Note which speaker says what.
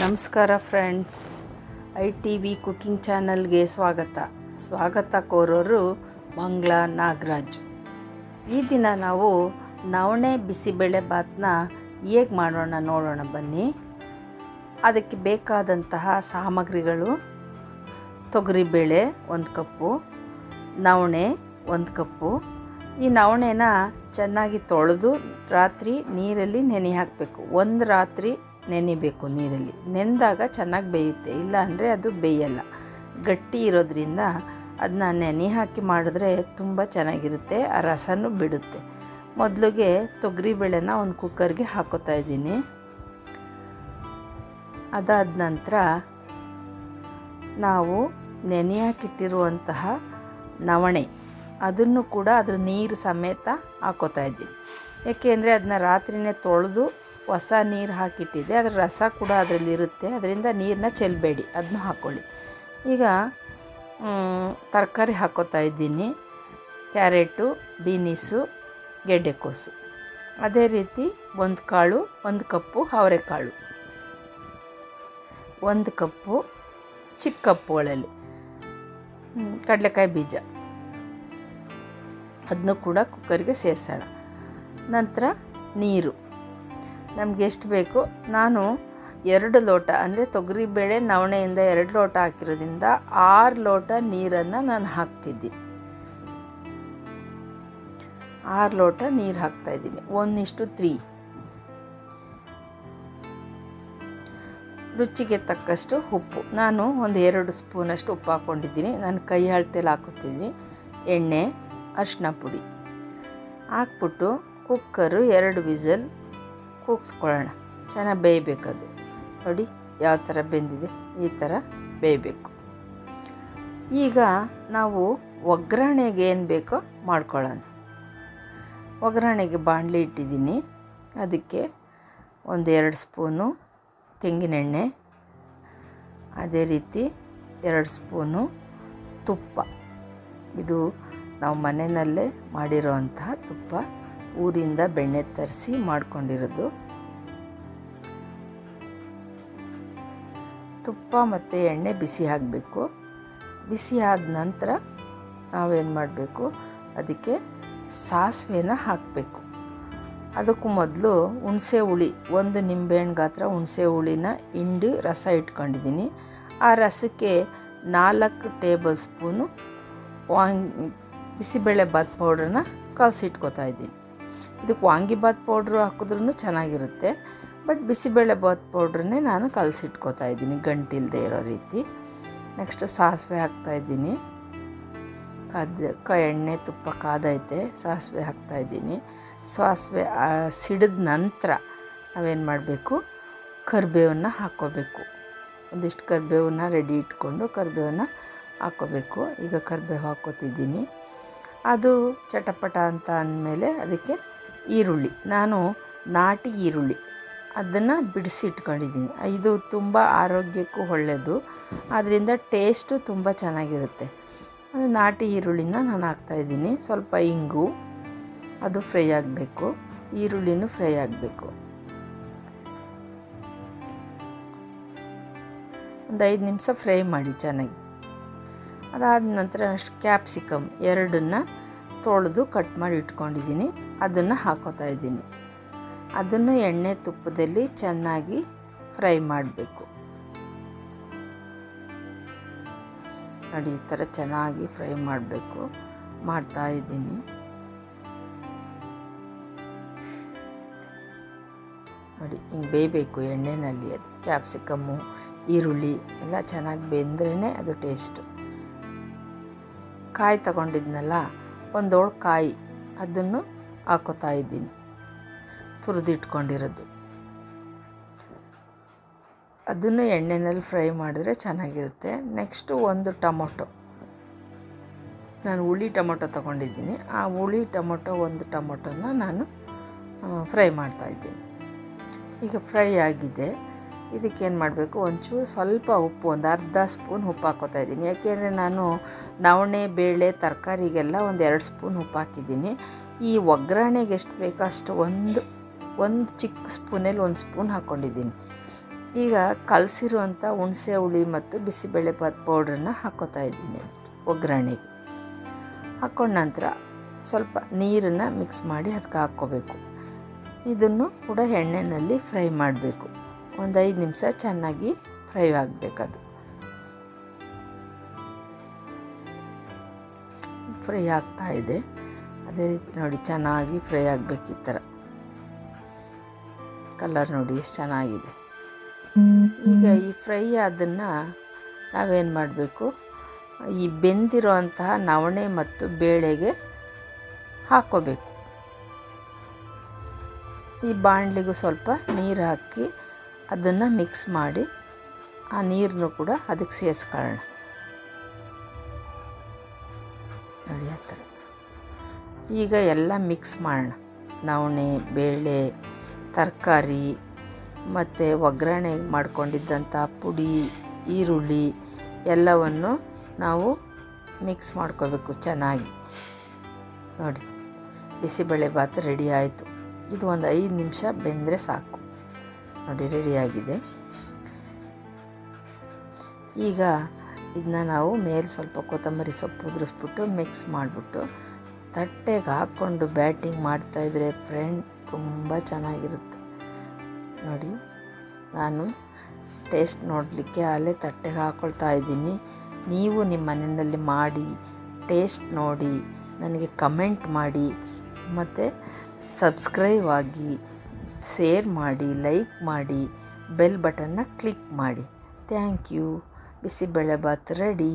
Speaker 1: ನಮಸ್ಕಾರ friends, ITV cooking ಚಾನಲ್ಗೆ ಸ್ವಾಗತ ಕೋರೋರು ಮಂಗಳ ನಾಗರಾಜ್. ಈ ದಿನ ನಾವು ನವಣೆ ಬಿಸಿಬೇಳೆ ಬಾತನ್ನ ಹೇಗೆ ಮಾಡೋಣ ನೋಡೋಣ ಬನ್ನಿ. ಅದಕ್ಕೆ ಬೇಕಾದಂತಹ ಸಾಮಗ್ರಿಗಳು: ತೊಗರಿಬೇಳೆ 1 ಕಪ್ಪು, ನವಣೆ 1 ಕಪ್ಪು. ಈ ನವಣೆನ ಚೆನ್ನಾಗಿ ತೊಳೆದು ರಾತ್ರಿ ನೀರಲ್ಲಿ ನೆನೆ ಹಾಕಬೇಕು. ಒಂದು ರಾತ್ರಿ ನೆನೆಬೇಕು. ನೀರಲ್ಲಿ ನೆನೆದಾಗ ಚೆನ್ನಾಗಿ ಬೇಯುತ್ತೆ, ಇಲ್ಲ ಅಂದರೆ ಅದು ಬೇಯಲ್ಲ. ಗಟ್ಟಿ ಇರೋದ್ರಿಂದ ಅದನ್ನ ನೆನೆ ಹಾಕಿ ಮಾಡಿದ್ರೆ ತುಂಬ ಚೆನ್ನಾಗಿರುತ್ತೆ, ಆ ರಸನೂ ಬಿಡುತ್ತೆ. ಮೊದಲಿಗೆ ತೊಗರಿಬೇಳೆನ ಒಂದು ಕುಕ್ಕರ್ಗೆ ಹಾಕೋತಾ ಇದ್ದೀನಿ. ಅದಾದ ನಂತರ ನಾವು ನೆನೆ ಹಾಕಿಟ್ಟಿರುವಂತಹ ನವಣೆ ಅದನ್ನು ಕೂಡ ಅದ್ರ ನೀರು ಸಮೇತ ಹಾಕೋತಾ ಇದ್ದೀನಿ. ಏಕೆಂದರೆ ಅದನ್ನ ರಾತ್ರಿನೇ ತೊಳೆದು ಹೊಸ ನೀರು ಹಾಕಿಟ್ಟಿದ್ದೆ, ಅದರ ರಸ ಕೂಡ ಅದರಲ್ಲಿರುತ್ತೆ, ಅದರಿಂದ ನೀರನ್ನ ಚೆಲ್ಲಬೇಡಿ, ಅದನ್ನು ಹಾಕ್ಕೊಳ್ಳಿ. ಈಗ ತರಕಾರಿ ಹಾಕೋತಾ ಇದ್ದೀನಿ: ಕ್ಯಾರೆಟು, ಬೀನಿಸು, ಗೆಡ್ಡೆಕೋಸು. ಅದೇ ರೀತಿ 1 ಕಪ್ಪು ಅವರೆಕಾಳು, 1 ಕಪ್ಪು ಚಿಕ್ಕ ಕಪ್ಪುಗಳಲ್ಲಿ ಕಡಲೆಕಾಯಿ ಬೀಜ, ಅದನ್ನು ಕೂಡ ಕುಕ್ಕರ್ಗೆ ಸೇರಿಸೋಣ. ನಂತರ ನೀರು ನಮಗೆ ಎಷ್ಟು ಬೇಕು. ನಾನು 2 ಲೋಟ ಅಂದರೆ ತೊಗರಿಬೇಳೆ ನವಣೆಯಿಂದ 2 ಲೋಟ ಹಾಕಿರೋದ್ರಿಂದ 6 ಲೋಟ ನೀರನ್ನು ನಾನು ಹಾಕ್ತಿದ್ದೀನಿ. 6 ಲೋಟ ನೀರು ಹಾಕ್ತಾಯಿದ್ದೀನಿ. 1:3. ರುಚಿಗೆ ತಕ್ಕಷ್ಟು ಉಪ್ಪು. ನಾನು ಒಂದು 2 ಸ್ಪೂನಷ್ಟು ಉಪ್ಪು ಹಾಕ್ಕೊಂಡಿದ್ದೀನಿ. ನಾನು ಕೈ ಅಳತೆಯಲ್ಲಿ ಹಾಕುತ್ತೀನಿ. ಎಣ್ಣೆ, ಅರಿಶಿನ ಪುಡಿ ಹಾಕ್ಬಿಟ್ಟು ಕುಕ್ಕರು 2 ವಿಸಲ್ ಕೂಗಿಸ್ಕೊಳ್ಳೋಣ. ಚೆನ್ನಾಗಿ ಬೇಯಬೇಕದು. ನೋಡಿ ಯಾವ ಥರ ಬೆಂದಿದೆ, ಈ ಥರ ಬೇಯಬೇಕು. ಈಗ ನಾವು ಒಗ್ಗರಣೆಗೆ ಏನು ಬೇಕೋ ಮಾಡ್ಕೊಳ್ಳೋಣ. ಒಗ್ಗರಣೆಗೆ ಬಾಣಲಿ ಇಟ್ಟಿದ್ದೀನಿ. ಅದಕ್ಕೆ 2 ಸ್ಪೂನು ತೆಂಗಿನೆಣ್ಣೆ, ಅದೇ ರೀತಿ 2 ಸ್ಪೂನು ತುಪ್ಪ. ಇದು ನಾವು ಮನೆಯಲ್ಲೇ ಮಾಡಿರೋವಂತಹ ತುಪ್ಪ, ಊರಿಂದ ಬೆಣ್ಣೆ ತರಿಸಿ ಮಾಡ್ಕೊಂಡಿರೋದು. ತುಪ್ಪ ಮತ್ತು ಎಣ್ಣೆ ಬಿಸಿ ಆಗಬೇಕು. ಬಿಸಿ ಆದ ನಂತರ ನಾವೇನು ಮಾಡಬೇಕು, ಅದಕ್ಕೆ ಸಾಸಿವೆನ ಹಾಕಬೇಕು. ಅದಕ್ಕೂ ಮೊದಲು ಹುಣಸೆ ಹುಳಿ, 1 ನಿಂಬೆಹಣ್ಣು ಗಾತ್ರ ಹುಣಸೆ ಹುಳಿನ ಹಿಂಡಿ ರಸ ಇಟ್ಕೊಂಡಿದ್ದೀನಿ. ಆ ರಸಕ್ಕೆ 4 ಟೇಬಲ್ ಸ್ಪೂನು ಬಿಸಿಬೇಳೆ ಬಾತ್ ಪೌಡ್ರನ್ನ ಕಲಸಿಟ್ಕೋತಾ ಇದ್ದೀನಿ. ಇದಕ್ಕೆ ವಾಂಗಿಬಾತ್ ಪೌಡ್ರು ಹಾಕಿದ್ರೂ ಚೆನ್ನಾಗಿರುತ್ತೆ, ಬಟ್ ಬಿಸಿಬೇಳೆ ಬಾತ್ ಪೌಡ್ರನ್ನೇ ನಾನು ಕಲಸಿಟ್ಕೋತಾ ಇದ್ದೀನಿ, ಗಂಟಿಲ್ಲದೆ ಇರೋ ರೀತಿ. ನೆಕ್ಸ್ಟು ಸಾಸಿವೆ ಹಾಕ್ತಾಯಿದ್ದೀನಿ. ಎಣ್ಣೆ ತುಪ್ಪ ಕಾದೈತೆ, ಸಾಸಿವೆ ಹಾಕ್ತಾಯಿದ್ದೀನಿ. ಸಾಸಿವೆ ಸಿಡಿದ ನಂತರ ನಾವೇನು ಮಾಡಬೇಕು, ಕರಿಬೇವನ್ನ ಹಾಕ್ಕೋಬೇಕು. ಒಂದಿಷ್ಟು ಕರಿಬೇವನ್ನ ರೆಡಿ ಇಟ್ಕೊಂಡು ಕರಿಬೇವನ್ನ ಹಾಕ್ಕೋಬೇಕು. ಈಗ ಕರಿಬೇವು ಹಾಕ್ಕೋತಿದ್ದೀನಿ. ಅದು ಚಟಪಟ ಅಂತ ಅಂದಮೇಲೆ ಅದಕ್ಕೆ ಈರುಳ್ಳಿ, ನಾನು ನಾಟಿ ಈರುಳ್ಳಿ ಅದನ್ನು ಬಿಡಿಸಿ ಇಟ್ಕೊಂಡಿದ್ದೀನಿ. ಇದು ತುಂಬ ಆರೋಗ್ಯಕ್ಕೂ ಒಳ್ಳೆಯದು, ಆದ್ದರಿಂದ ಟೇಸ್ಟು ತುಂಬ ಚೆನ್ನಾಗಿರುತ್ತೆ. ಅದು ನಾಟಿ ಈರುಳ್ಳಿನ ನಾನು ಹಾಕ್ತಾಯಿದ್ದೀನಿ. ಸ್ವಲ್ಪ ಇಂಗು, ಅದು ಫ್ರೈ ಆಗಬೇಕು. ಈರುಳ್ಳಿನೂ ಫ್ರೈ ಆಗಬೇಕು. ಒಂದು 5 ನಿಮಿಷ ಫ್ರೈ ಮಾಡಿ ಚೆನ್ನಾಗಿ. ಅದಾದ ನಂತರ ಅಷ್ಟು ಕ್ಯಾಪ್ಸಿಕಮ್ 2 ತೊಳೆದು ಕಟ್ ಮಾಡಿ ಇಟ್ಕೊಂಡಿದ್ದೀನಿ, ಅದನ್ನು ಹಾಕೋತಾ ಇದ್ದೀನಿ. ಅದನ್ನು ಎಣ್ಣೆ ತುಪ್ಪದಲ್ಲಿ ಚೆನ್ನಾಗಿ ಫ್ರೈ ಮಾಡಬೇಕು. ನೋಡಿ ಈ ಥರ ಚೆನ್ನಾಗಿ ಫ್ರೈ ಮಾಡಬೇಕು. ಮಾಡ್ತಾ ಇದ್ದೀನಿ. ನೋಡಿ ಹಿಂಗೆ ಬೇಯಬೇಕು ಎಣ್ಣೆಯಲ್ಲಿ. ಅದು ಕ್ಯಾಪ್ಸಿಕಮ್ಮು, ಈರುಳ್ಳಿ ಎಲ್ಲ ಚೆನ್ನಾಗಿ ಬೆಂದ್ರೇ ಅದು ಟೇಸ್ಟು. ಕಾಯಿ ತಗೊಂಡಿದ್ನಲ್ಲ, 1 ಹೋಳು ಕಾಯಿ, ಅದನ್ನು ಹಾಕೋತಾ ಇದ್ದೀನಿ, ತುರಿದಿಟ್ಕೊಂಡಿರೋದು. ಅದನ್ನು ಎಣ್ಣೆಯಲ್ಲಿ ಫ್ರೈ ಮಾಡಿದ್ರೆ ಚೆನ್ನಾಗಿರುತ್ತೆ. ನೆಕ್ಸ್ಟು 1 ಟೊಮೊಟೊ, ನಾನು ಹುಳಿ ಟೊಮೊಟೊ ತೊಗೊಂಡಿದ್ದೀನಿ. ಆ ಹುಳಿ ಟೊಮೊಟೊ 1 ಟೊಮೊಟೊನ ನಾನು ಫ್ರೈ ಮಾಡ್ತಾಯಿದ್ದೀನಿ. ಈಗ ಫ್ರೈ ಆಗಿದೆ. ಇದಕ್ಕೇನು ಮಾಡಬೇಕು, ಸ್ವಲ್ಪ ಉಪ್ಪು, ಒಂದು ಅರ್ಧ ಸ್ಪೂನ್ ಉಪ್ಪು ಹಾಕೋತಾ ಇದ್ದೀನಿ. ಯಾಕೆಂದರೆ ನಾನು ನವಣೆ ಬೇಳೆ ತರಕಾರಿಗೆಲ್ಲ 2 ಸ್ಪೂನ್ ಉಪ್ಪು ಹಾಕಿದ್ದೀನಿ. ಈ ಒಗ್ಗರಣೆಗೆ ಎಷ್ಟು ಬೇಕೋ ಅಷ್ಟು ಒಂದು ಚಿಕ್ಕ ಸ್ಪೂನಲ್ಲಿ 1 ಸ್ಪೂನ್ ಹಾಕ್ಕೊಂಡಿದ್ದೀನಿ. ಈಗ ಕಲಸಿರುವಂಥ ಹುಣಸೆ ಹುಳಿ ಮತ್ತು ಬಿಸಿಬೇಳೆಭಾತ್ ಪೌಡ್ರನ್ನ ಹಾಕ್ಕೋತಾ ಇದ್ದೀನಿ ಒಗ್ಗರಣೆಗೆ. ಹಾಕ್ಕೊಂಡ ನಂತರ ಸ್ವಲ್ಪ ನೀರನ್ನು ಮಿಕ್ಸ್ ಮಾಡಿ ಅದಕ್ಕೆ ಹಾಕ್ಕೋಬೇಕು. ಇದನ್ನು ಕೂಡ ಎಣ್ಣೆಯಲ್ಲಿ ಫ್ರೈ ಮಾಡಬೇಕು. ಒಂದು 5 ನಿಮಿಷ ಚೆನ್ನಾಗಿ ಫ್ರೈ ಆಗಬೇಕದು. ಫ್ರೈ ಆಗ್ತಾ ಇದೆ. ಅದೇ ರೀತಿ ನೋಡಿ ಚೆನ್ನಾಗಿ ಫ್ರೈ ಆಗಬೇಕು. ಈ ಥರ ಕಲರ್ ನೋಡಿ ಎಷ್ಟು ಚೆನ್ನಾಗಿದೆ. ಈಗ ಈ ಫ್ರೈ ಅದನ್ನು ನಾವೇನು ಮಾಡಬೇಕು, ಈ ಬೆಂದಿರೋ ಅಂತಹ ನವಣೆ ಮತ್ತು ಬೇಳೆಗೆ ಹಾಕ್ಕೋಬೇಕು. ಈ ಬಾಣಲಿಗೂ ಸ್ವಲ್ಪ ನೀರು ಹಾಕಿ ಅದನ್ನು ಮಿಕ್ಸ್ ಮಾಡಿ ಆ ನೀರನ್ನು ಕೂಡ ಅದಕ್ಕೆ ಸೇರಿಸ್ಕೊಳ್ಳೋಣ. ನೋಡಿ ಆ ಥರ. ಈಗ ಎಲ್ಲ ಮಿಕ್ಸ್ ಮಾಡೋಣ. ನವಣೆ, ಬೇಳೆ, ತರಕಾರಿ ಮತ್ತು ಒಗ್ಗರಣೆ ಮಾಡ್ಕೊಂಡಿದ್ದಂಥ ಪುಡಿ, ಈರುಳ್ಳಿ ಎಲ್ಲವನ್ನು ನಾವು ಮಿಕ್ಸ್ ಮಾಡ್ಕೋಬೇಕು ಚೆನ್ನಾಗಿ. ನೋಡಿ ಬಿಸಿಬೇಳೆಭಾತ್ ರೆಡಿ ಆಯಿತು. ಇದು ಒಂದು 5 ನಿಮಿಷ ಬೆಂದರೆ ಸಾಕು. ನೋಡಿ ರೆಡಿಯಾಗಿದೆ. ಈಗ ಇದನ್ನ ನಾವು ಮೇಲೆ ಸ್ವಲ್ಪ ಕೊತ್ತಂಬರಿ ಸೊಪ್ಪು ಉದುರಿಸ್ಬಿಟ್ಟು ಮಿಕ್ಸ್ ಮಾಡಿಬಿಟ್ಟು ತಟ್ಟೆಗೆ ಹಾಕ್ಕೊಂಡು ಬ್ಯಾಟಿಂಗ್ ಮಾಡ್ತಾಯಿದ್ರೆ ಫ್ರೆಂಡ್ ತುಂಬ ಚೆನ್ನಾಗಿರುತ್ತೆ. ನೋಡಿ ನಾನು ಟೇಸ್ಟ್ ನೋಡಲಿಕ್ಕೆ ಅಲ್ಲೇ ತಟ್ಟೆಗೆ ಹಾಕ್ಕೊಳ್ತಾ ಇದ್ದೀನಿ. ನೀವು ನಿಮ್ಮ ಮನೆಯಲ್ಲಿ ಮಾಡಿ ಟೇಸ್ಟ್ ನೋಡಿ ನನಗೆ ಕಮೆಂಟ್ ಮಾಡಿ ಮತ್ತು ಸಬ್ಸ್ಕ್ರೈಬ್ ಆಗಿ, ಶೇರ್ ಮಾಡಿ, ಲೈಕ್ ಮಾಡಿ, ಬೆಲ್ ಬಟನ್ನ ಕ್ಲಿಕ್ ಮಾಡಿ. Thank you. ಬಿಸಿಬೇಳೆಭಾತ್ ರೆಡಿ.